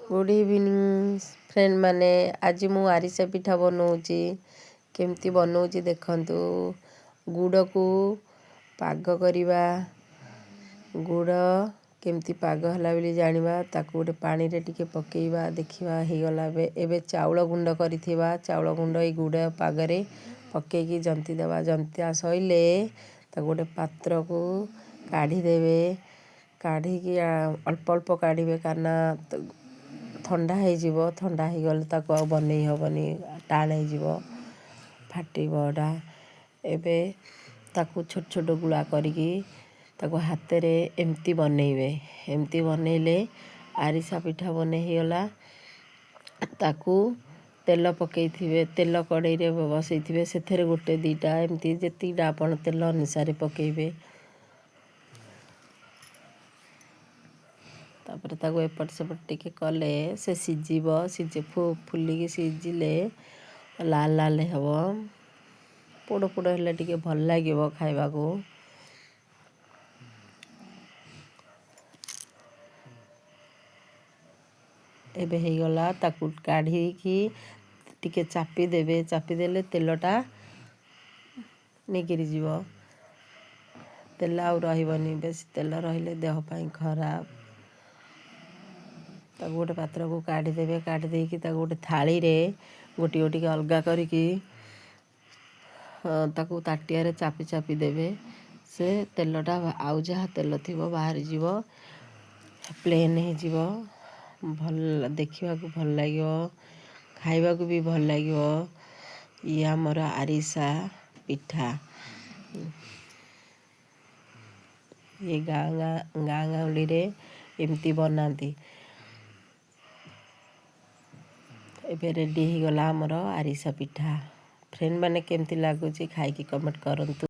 Good evening friend माने आज मु आरिसा पिठा बनाऊँगी केमती बनाऊँगी देखंतु। गुड़ को पाग करवा गुड़ केमती पाग हला बेली जानिबा ताकू गोटे पानी रे टिके पकेइबा देखिबा हे गला एबे चाउल गुंड करिथिबा चाउल गुंड ए गुड़ पाग रे पकेइकी जंती देबा जंतिया सइले ताकू गोटे पात्र को काढ़ी देबे काढ़ी की अल्प अल्प काढ़िबे काना ठंडा हो ठंडा हो गले ताको आ बनई हेबनी टाण हो फाटिबडा एबे ताको छोट छोट गुला करिकी ताको हाथ रे एमती बनइबे एमती बनइले आरिसा पिठा बनई होला। ताको तेल पकईथिबे तेल कड़ई रे बसईथिबे सेथरे गोटे दीटा एमती जेतीटा आपण तेल अनुसार पकईबे तापर ताको एपट सेपट टिके कले से सिझिब सिझे फुलिकी सिझिले लाल लाल हेब पोड़ पोड़ हेले टिके भल लागिब खाइबा को। एबे हे गला ताकू काढ़ी की टिके चापी देबे चापी देले तेलटा निगिरी जीव तेल आउ रहिबनी बेसी तेल रहिले देह पाई खराब। ताकू गोटे पात्र को काढ़ी देबे काढ़ी देकी ताकू गोटे थाली रे गोटी गोटी के अलगा करिकी ताकू ताटिया रे चापी चापी देबे से तेलटा आउ जहा तेल थिबो बाहर जीव प्लेन हे जीव भल देखिबा को भल लागियो खाइबा को भी भल लागियो। ये हमर आरिसा पिठा ये गाँ गाउली रे एमती बनाती। एबे रेडी हो गला हमर आरिसा पिठा फ्रेंड माने केमती लागुची खाई की कमेंट करंतु।